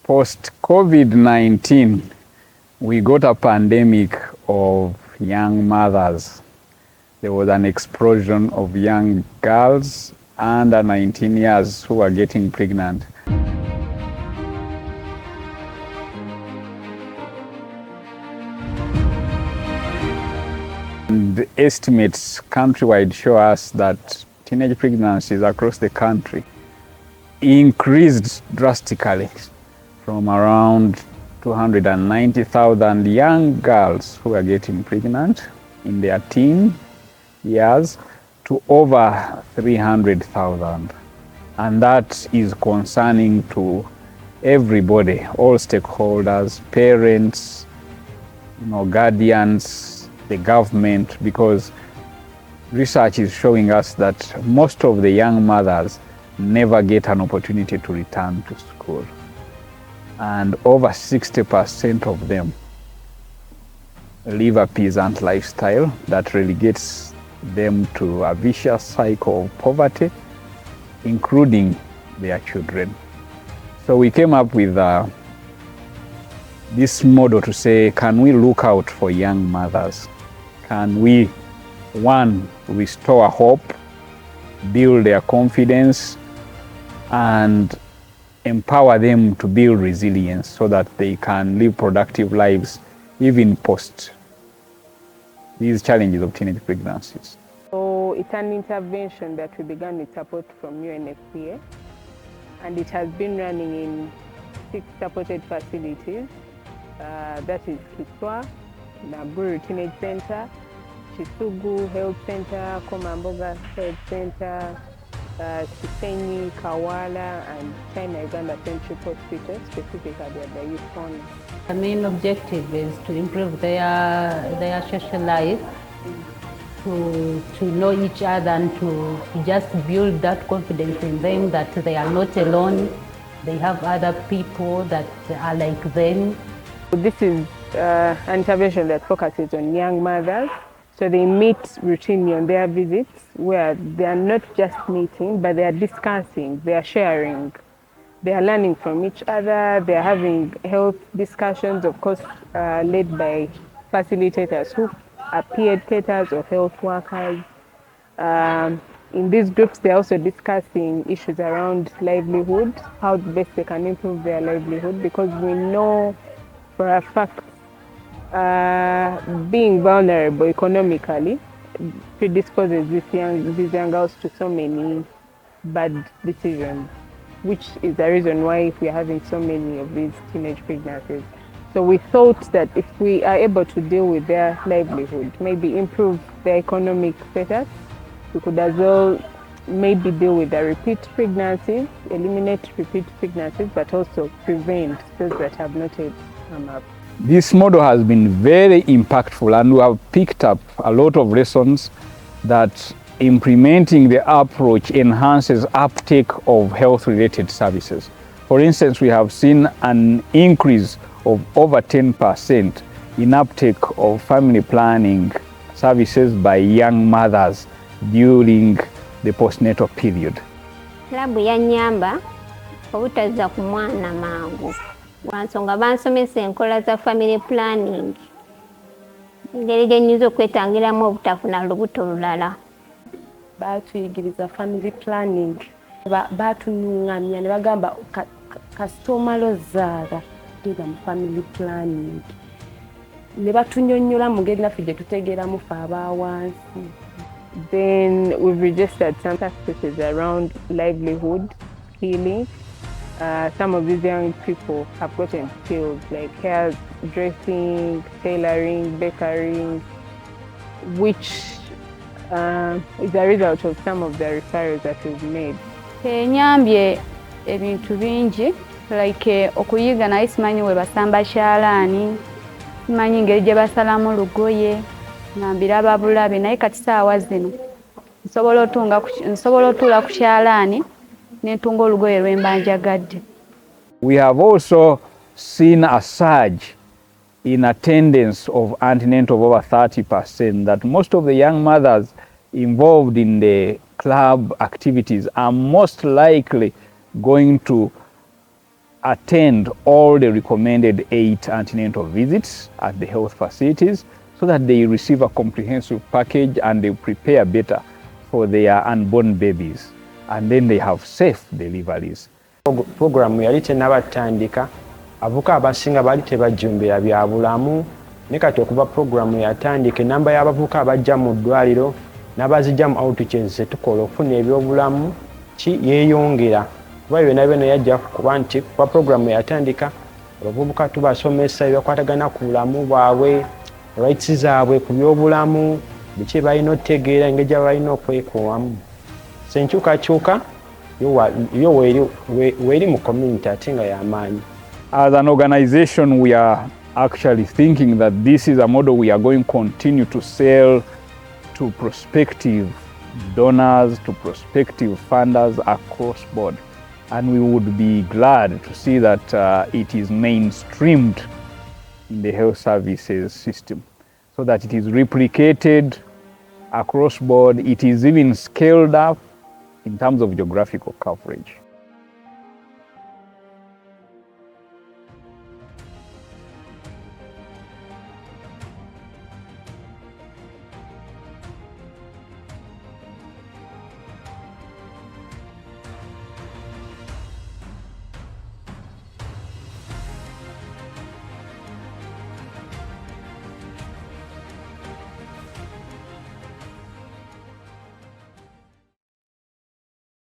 Post-COVID-19, we got a pandemic of young mothers. There was an explosion of young girls under 19 years who were getting pregnant. And the estimates countrywide show us that teenage pregnancies across the country increased drastically from around 290,000 young girls who are getting pregnant in their teen years to over 300,000. And that is concerning to everybody, all stakeholders, parents, guardians, the government, because research is showing us that most of the young mothers never get an opportunity to return to school. And over 60% of them live a peasant lifestyle that relegates them to a vicious cycle of poverty, including their children. So we came up with this model to say, can we look out for young mothers? Can we, one, restore hope, build their confidence, and empower them to build resilience so that they can live productive lives even post these challenges of teenage pregnancies. So it's an intervention that we began with support from UNFPA, and it has been running in 6 supported facilities. That is Kiswa, Naguru Teenage Centre, Kisugu Health Centre, Komamboga Health Centre, Sisenyi, Kawala, and China-Uganda Central Hospital, specifically at the youth corner. The main objective is to improve their social life, to know each other, and to just build that confidence in them that they are not alone. They have other people that are like them. This is an intervention that focuses on young mothers. So they meet routinely on their visits, where they are not just meeting, but they are discussing, they are sharing, they are learning from each other, they are having health discussions, of course, led by facilitators who are peer educators or health workers. In these groups, they are also discussing issues around livelihood, how best they can improve their livelihood, because we know for a fact being vulnerable economically predisposes these young girls to so many bad decisions, which is the reason why we are having so many of these teenage pregnancies. So we thought that if we are able to deal with their livelihood, maybe improve their economic status, we could as well maybe deal with the repeat pregnancies, eliminate repeat pregnancies, but also prevent those that have not yet come up. This model has been very impactful, and we have picked up a lot of lessons that implementing the approach enhances uptake of health-related services. For instance, we have seen an increase of over 10% in uptake of family planning services by young mothers during the postnatal period. Labu yanyamba obutaza ku mwana mangu. Wansonga bansomesa enkola za family planning. Engeri gye nnyinza okwetangiramu obutafuna lubuto lulala. Batuyigiriza family planning. Batunuŋŋamya ne bagamba kasita omala ozaala genda mu family planning. Ne batunnyonnyola mu ngeri naffe gye tutegeeramu ffe abaawansi. Then we've registered some successes around livelihood, healing. Some of these young people have gotten skills like hair dressing, tailoring, bakery, which is a result of some of the referrals that we've made. Enyambye ebintu bingi like okuyiga naye simanyi we basamba kyalaani, simanyi ngeri gye basalamu lugoye, ngambira bulabe naye kati saawa zino nsobola otuula ku kyalaani nentunga olugoye lwemba njagadde. We have also seen a surge in attendance of antenatal of over 30%, that most of the young mothers involved in the club activities are most likely going to attend all the recommended 8 antenatal visits at the health facilities so that they receive a comprehensive package and they prepare better for their unborn babies. And then they have safe deliveries. Program yali tennabatandika avuka abasinga bali tebajjumbira bya bulamu ne kati okuva program yatandika enamba y'abavuka abajja mu ddwaliro n'abazijja mu outreaches tukola okufuna ebyobulamu yeeyongera kuba byonna byonna yajja kuba nti kuba program yatandika abavubuka tubasomesa ebyakwatagana ku bulamu bwabwe rights zaabwe ku byobulamu biki balina otegeera engeri gye balina okwekuumamu senkyukakyuka yo weeri mu community ate nga y'amaanyi. As an organization, we are actually thinking that this is a model we are going to continue to sell to prospective donors, to prospective funders across board. And we would be glad to see that it is mainstreamed in the health services system so that it is replicated across board. It is even scaled up in terms of geographical coverage.